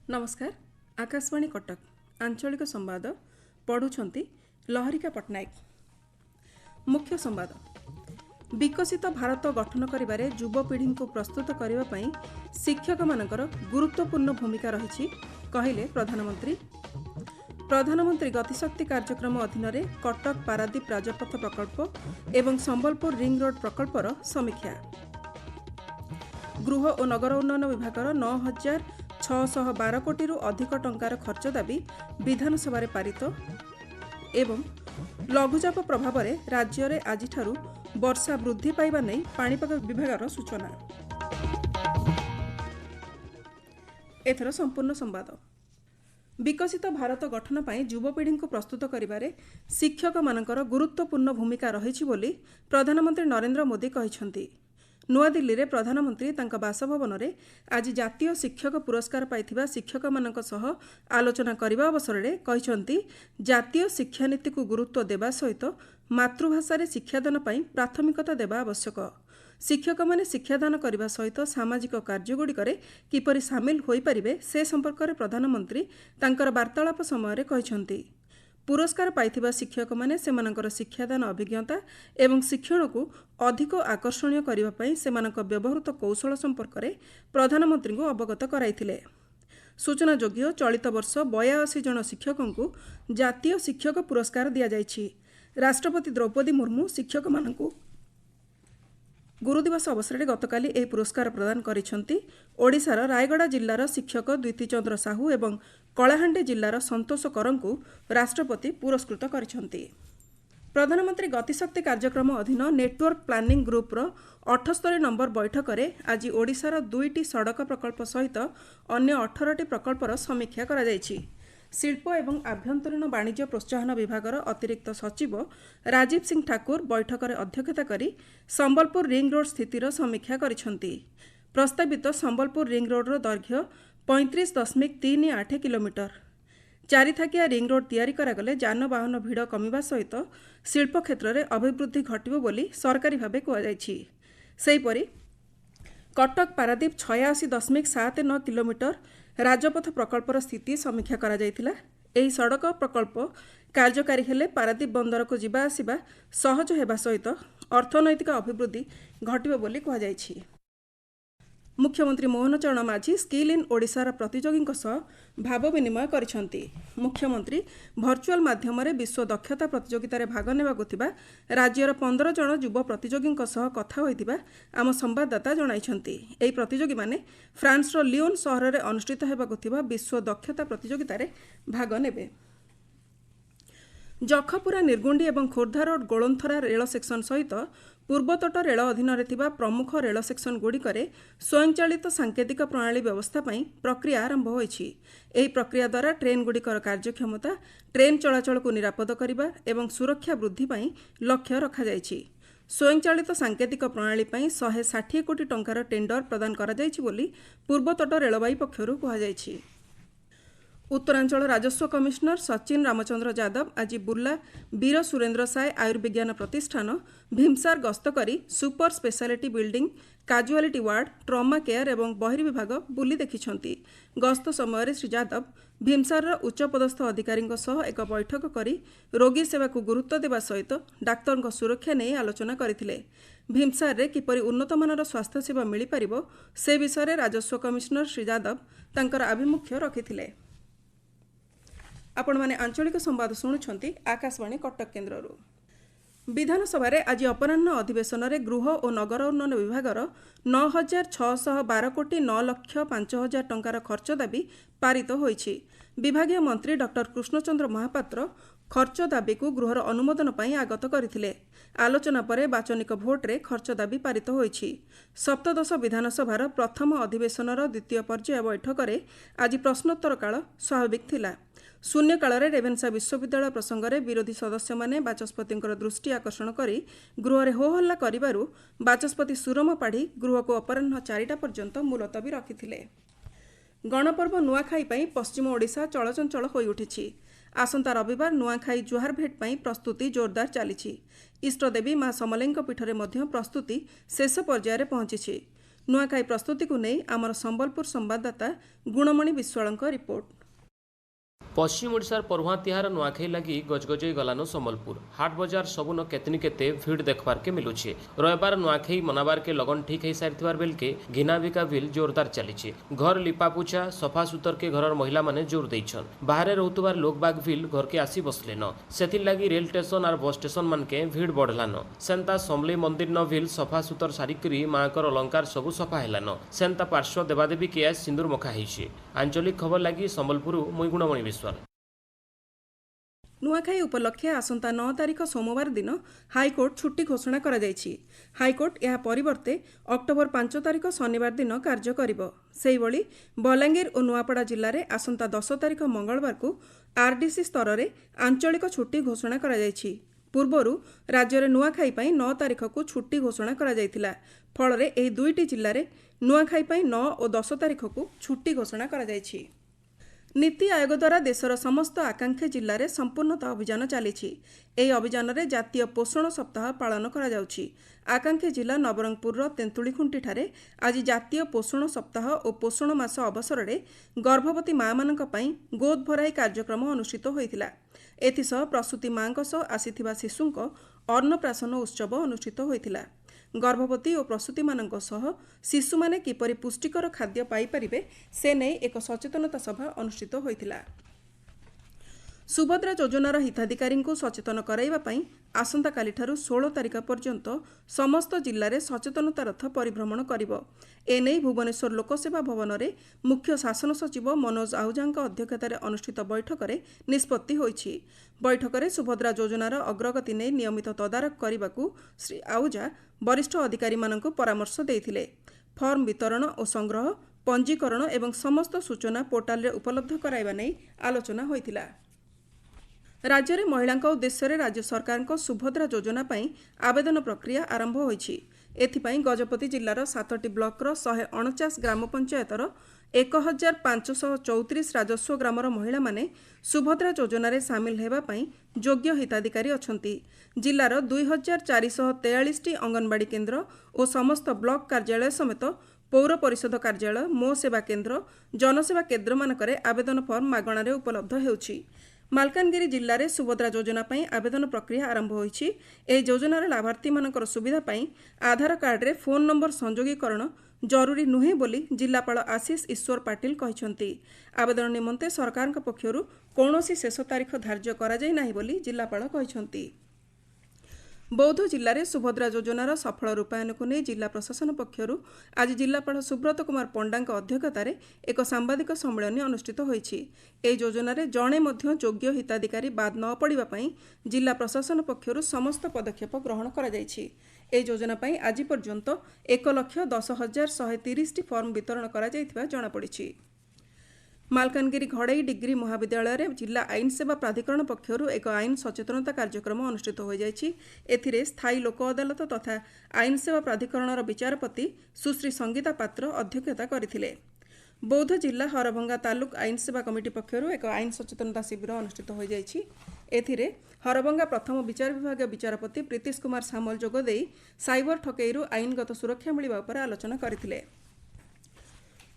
नमस्कार। आकाशवाणी कटक आंचलिक संवाद पढ़ुछंती लहरिका पट्टनायक। मुख्य संवाद। विकसित भारत गठन करिबारे युवपीढ़ी को प्रस्तुत करने पई शिक्षक मानकर गुरुत्वपूर्ण भूमिका रही कहिले प्रधानमंत्री। प्रधानमंत्री गतिशक्ति कार्यक्रम अधीन कटक पारादीप राजपथ प्रकल्प एवं संबलपुर रिंग रोड प्रकल्पर समीक्षा। गृह और नगर उन्नयन विभागर 9,612 कोटी अधिक टंकार खर्च दाबी विधानसभा पारित एवं लघुचाप प्रभाव में राज्य में आज वर्षा वृद्धि पाइबा नहीं पाणीपाग विभागर सूचना। एथर संपूर्ण संवाद। विकसित भारत गठन पाई युवपीढ़ी को प्रस्तुत करिबारे शिक्षक मानकर गुरुत्वपूर्ण भूमिका रही बोली प्रधानमंत्री नरेंद्र मोदी कहिसेंति। नुआदिल्ली रे प्रधानमंत्री तांका बासभवन रे आज जातीय शिक्षक पुरस्कार पाइथिबा शिक्षक मानक सह आलोचना करबा अवसर रे कहिसेंति जातीय शिक्षानीति को गुरुत्व देबा सहित मातृभाषा रे शिक्षादान पाई प्राथमिकता देबा आवश्यक। शिक्षक माने शिक्षादान करबा सहित सामाजिक कार्यगुड़ी करे किपरि सामिल होई परिबे से संपर्क रे प्रधानमंत्री तांकर वार्तालाप समय रे कहिसेंति। पुरस्कार पाइथिबा शिक्षक माने सेमानकर शिक्षादान अभिज्ञता एवं शिक्षण को अधिक आकर्षणीय करबा पई सेमानक व्यवहृत कौशल संपर्क रे प्रधानमंत्री को अवगत कराइथिले। सूचना योग्य चलित वर्ष 82 जन शिक्षकों को जातीय शिक्षक पुरस्कार दिया जाइछि। राष्ट्रपति द्रौपदी मुर्मू शिक्षक मानकु गुरुदिवस अवसर में गतकाली यह पुरस्कार प्रदान करिसेंति। ओडिशार रायगड़ा जिल्लार शिक्षक द्वितीचंद्र साहू एवं कलाहांडी जिल्लार संतोष करंकु राष्ट्रपति पुरस्कृत करिसेंति। प्रधानमंत्री गतिशक्ति कार्यक्रम अधीन नेटवर्क प्लानिंग ग्रुपर 78 नंबर बैठक में आज ओडिशार 2टी सड़क प्रकल्प सहित अन्य 18टी प्रकल्पर समीक्षा करा जायछि। शिल्प एवं आभ्यंतरीण वाणिज्य प्रोत्साहन विभागर अतिरिक्त सचिव राजीव सिंह ठाकुर बैठक में अध्यक्षता करी संबलपुर रिंग रोड स्थितिर समीक्षा करिसेंति। प्रस्तावित संबलपुर रिंग रोडर दैर्घ्य 35.38 किलोमीटर। चारिथाकिया रिंग रोड तैयारी करागले जानवाहन भिड़ कमिबा सहित शिल्प क्षेत्र में अभिवृद्धि घटिबो बोली सरकारी भावे कुहाଯାଇଛି। सेहिपरि कटक पारादीप 86.79 किलोमीटर राजपथ प्रकल्पर स्थिति समीक्षा करा जायतिला। एही सड़क प्रकल्प कार्यकारी हेले पारादीप बंदर को जीवा आसिबा सहज हेबा सहित अर्थनैतिक अभिवृद्धि घटिबो बोली कुहाଯାଇଛି। मुख्यमंत्री मोहन चरण माझी स्किल इन ओडिशार प्रतियोगी सह भाव विनिमय करिसेंति। मुख्यमंत्री भर्चुआल माध्यम विश्व दक्षता प्रतियोगिता भाग नेबाकु थिबा राज्यर 15 जन युव प्रतियोगी सह कथा होइतिबा आम संवाददाता जणाइछंति। एही प्रतियोगी माने फ्रांसर लियोन सहर में अनुष्ठित हेबाकु थिबा विश्व दक्षता प्रतियोगिता भाग नेबे। जखपुरा निर्गुंडी और Khordha road Golanthara rail section सहित पूर्वतट रेल अधीन प्रमुख रेल सेक्शन गुड़िकरे स्वयंचालित सांकेतिक प्रणाली व्यवस्था प्रक्रिया आरंभ होइछि। एही प्रक्रिया द्वारा ट्रेन गुड़िकर कार्यक्षमता ट्रेन चलाचल को निरापद करने और सुरक्षा वृद्धि लक्ष्य रखा जाइछि। स्वयंचालित सांकेतिक प्रणाली 160 कोटी टंकार टेंडर प्रदान करा जाइछि बोली पूर्वतट रेलवाई पक्षरु कुहाଯାଇଛି। उत्तरांचल राजस्व कमिशनर सचिन रामचंद्र यादव आज बुर्ला वीर सुरेंद्र साय आयुर्विज्ञान प्रतिष्ठान भीमसार गस्त करी super speciality building casualty ward trauma care और बहिर्विभाग बुली देखिछंती। गस्त समय श्री यादव भीमसार उच्चपदस्थ अधिकारी सह एक बैठक करी रोगी सेवा को गुरुत्व देवा सहित डाक्तर सुरक्षा नहीं आलोचना करथिले। भीमसार रे किपरि उन्नतमानर स्वास्थ्य सेवा मिल पारिबो से विषय राजस्व कमिशनर श्री यादव तांकर आभिमुख्य रखिथिले। आपण माने आंचलिक संवाद शुणुछंती आकाशवाणी कटक केन्द्ररू। विधानसभा आज अपराह्न अधिवेशन में गृह और नगर उन्नयन विभागर 9,612 कोटी 9,05,000 टंकार खर्च दाबी पारित होइछि। विभागीय मंत्री डॉक्टर कृष्णचंद्र महापात्र खर्च दाबी को गृहर अनुमोदन पई आगत करथिले। आलोचना परे बाचनिक भोट्रे खर्च दाबी पारित होइछि। सप्तदश विधानसभार प्रथम अधिवेशनर द्वितीय पर्याय बैठक में आज प्रश्नोत्तर काल स्वाभाविक थिला। शून्यकाल रेवेन्सा विश्वविद्यालय प्रसंग में विरोधी सदस्य माने बाचस्पति दृष्टि आकर्षण करी गृह हो हल्ला करिबारु बाचस्पति सुरम पाढ़ी गृह को अपराह्न 4टा पर्यंत मुलतवी रखिथिले। गणपर्व नुआखाई पई पश्चिम ओडिशा चलचंचल होई उठिछि। आसंता रविवार नुआखाई जुहार भेट ପାଇଁ ପ୍ରସ୍ତୁତି ଜୋରଦାର ଚାଲିଛି। ଇଷ୍ଟଦେବୀ ମା ସମଲେଇଙ୍କ ପୀଠରେ ମଧ୍ୟ ପ୍ରସ୍ତୁତି ଶେଷ ପର୍ଯ୍ୟାୟରେ ପହଞ୍ଚିଛି। नुआखाई प्रस्तुति को नहीं आमर संबलपुर संवाददाता गुणमणि विश्वालଙ୍କ रिपोर्ट। पश्चिम ओडिशार परुआ तिहार नुआखाई लगी गजगजई गलानु संबलपुर हाट बजार सबुन केतनी केते भीड़ देखबार के मिलुछे। रविवार नुआखाई मनाबार के लगन ठीक है सारिथिबार बेल के घिना बिका बिल जोरदार चलीछे। घर लिपापुछा सफा सुतर के घरर महिला माने जोर देइछन। बाहरे रहउतबार लोक बाग बिल घर के आसी बसलेन। सेथिर लागी रेल स्टेशन और बस स्टेशन मान के भीड़ बढ़लान। सेंता समलेई मंदिर न बिल सफा सुतर सारिकरी माकर अलंकार सबु सफा हेलान। सेंता पार्श्व देवादेवी के आज सिंदूर मखा हेइछे। आंचलिक खबर लागी संबलपुर मुई गुणमणि विश्वाल। नुआखाई उपलक्षे आसंता 9 तारिख सोमवार दिन हाईकोर्ट छुट्टी घोषणा करा जायछि। हाईकोर्ट यह परिवर्ते अक्टोबर 5 तारिख शनिवार दिन कार्य करिबो। सेहिबळी बलांगीर और नुआपड़ा जिल्ला रे आसंता 10 तारिख मंगलवार को आरडीसी स्तर रे आंचलिक छुट्टी घोषणा करा जायछि। पूर्वरु राज्य रे नुआखाई पई 9 तारिख को छुट्टी घोषणा करा जायतिला। फल रे एही दुईटी जिल्ला रे नुआखाई पई 9 और 10 तारिख को छुट्टी घोषणा करा जायछि। नीति आयोग द्वारा देशर समस्त आकांक्षी जिले में संपूर्णता अभियान चली। अभियान में जातीय पोषण सप्ताह पालन करा जाउछि। आकांक्षी जिला नवरंगपुर तेंतुलीखुंटी ठारे आज जातीय पोषण सप्ताह और पोषण मास अवसर में गर्भवती माँ मानक पई गोद भराई कार्यक्रम अनुष्ठित होइतिला। एथिसह प्रसूति माँ आसीथिबा शिशुंक अन्नप्राशन उत्सव अनुष्ठित होइतिला। गर्भवती और प्रसूति मानक सह शिशु माने किपरि पुष्टिकर खाद्य पाई परिबे से नै एक सचेतनता सभा अनुष्ठित होइतिला। सुभद्रा योजनार हिताधिकारी सचेतन कराइबा पई आसंता कालिठारु 16 तारिख पर्यंत समस्त जिल्ला रे सचेतनता रथ परिभ्रमण करिवो। एनै भुवनेश्वर लोकसेवा भवन रे मुख्य शासन सचिव मनोज आहुजांक अध्यक्षतार अनुष्ठित बैठक रे निष्पत्ति होइछि। बैठक रे सुभद्रा योजनार अग्रगति नै नियमित तदारख करिबाकू श्री आहुजा वरिष्ठ अधिकारी मानक परामर्श देइथिले। फॉर्म वितरण और संग्रह पंजीकरण एवं समस्त सूचना पोर्टाल रे उपलब्ध कराइबा नै आलोचना होइतिला। राज्य में महिला उद्देश्य राज्य सरकार सुभद्रा योजना पई आवेदन प्रक्रिया आरंभ होइछि। एथिपाई गजपति जिल्लार 7टी ब्लॉकर 149 ग्राम पंचायतर 1534 राजस्व ग्रामर महिला माने सुभद्रा योजना रे सामिल हेबा पई योग्य हिताधिकारी अछंती। जिल्लार 2443 अंगनवाड़ी केन्द्र और समस्त ब्लॉक कार्यालय समेत पौर परिषद कार्यालय मो सेवा केन्द्र जनसेवा केन्द्र मानकरे आवेदन फॉर्म मागणारे उपलब्ध हेउछि। मालकानगिरी जिल्ला रे सुभद्रा योजना पई आवेदन प्रक्रिया आरंभ होइछि। एही योजनार लाभार्थी मानकर सुविधा पई आधार कार्ड रे फोन नंबर संयोगीकरण जरूरी नुहे बोली जिल्लापाल आशीष ईश्वर पाटिल कहिसंती। आवेदन निमंते सरकारक पक्षरु कौनसी शेष तारीख धार्य करा जाय नाही बोली जिल्लापाल कहिसंती। बौद्ध जिल्ला रे सुभद्रा योजनार सफल रूपायन को नहीं जिला प्रशासन पक्षरु आज जिल्लापाल सुब्रत कुमार पंडांक अध्यक्षतार एक सांबादिक सम्मेलन अनुष्ठित होइछि। एही योजना रे जणे मध्य योग्य हिताधिकारी बाद न पड़िबा पई जिला प्रशासन पक्षरु समस्त पदक्षेप ग्रहण करा जायछि। एही योजना पई आज पर्यंत 1,10,130 फॉर्म वितरण करा जायथिबा जणा पड़िछि। मालकानगिरी घड़ई डिग्री महाविद्यालय रे जिला आईन सेवा प्राधिकरण पक्षरु एक आईन सचेतनता कार्यक्रम अनुष्ठित हो जायछि। एथिरे स्थायी लोक अदालत तथा आईन सेवा प्राधिकरणर विचारपति सुश्री संगीता पात्र अध्यक्षता करथिले। बौद्ध जिला हरभंगा तालुक आईन सेवा कमिटी पक्षरु एक आईन सचेतनता शिविर अनुष्ठित हो जायछि। एथिरे हरभंगा प्रथम विचार विभाग विचारपति प्रीतिश कुमार सामल जोग देई साइबर ठकेईरु आईनगत सुरक्षा मिलिबा उपर आलोचना करथिले।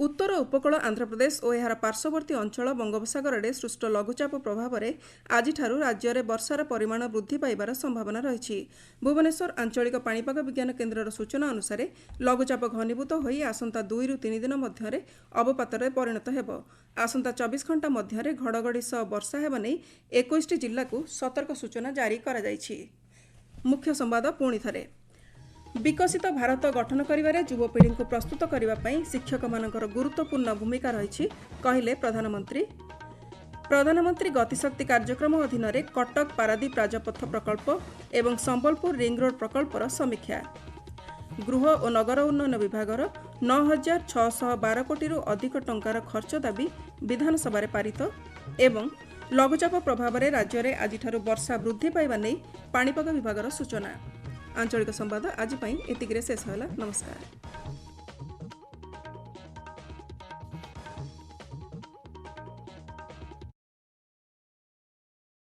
उत्तर उपकूल आंध्रप्रदेश और यार पार्श्ववर्ती अंचल बंगोपसागर में सृष्ट लघुचाप प्रभाव में आज राज्य में वर्षार परिमाण वृद्धि पाइबार संभावना रही। भुवनेश्वर आंचलिक पाणीपाग विज्ञान केन्द्र सूचना अनुसार लघुचाप घनीभूत होई आसंता 2 ରୁ 3 दिन मध्य अवपात परिणत हेब। आसंता 24 घंटा मध्य घड़घड़ी सह वर्षा हेबा नै 21 जिल्ला को सतर्क सूचना जारी करा जायछि। मुख्य संवाद पुणी थरे। विकसित भारत गठन करिबारे युवपीढ़ी को प्रस्तुत करने शिक्षक मानकर गुरुत्वपूर्ण भूमिका रही कहले प्रधानमंत्री। प्रधानमंत्री गतिशक्ति कार्यक्रम अधीन रे कटक पारादीप राजपथ प्रकल्प एवं संबलपुर रिंग रोड प्रकल्पर समीक्षा। गृह और नगर उन्नयन विभागर 9,612 कोटी अधिक टंकार खर्च दाबी विधानसभा पारित एवं लघुचाप प्रभाव में राज्य में आज वर्षा वृद्धि पाइबा नहीं पाणीपाग विभागर सूचना। आंचलिक संवाद आज एतिकिरे शेष होला। नमस्कार।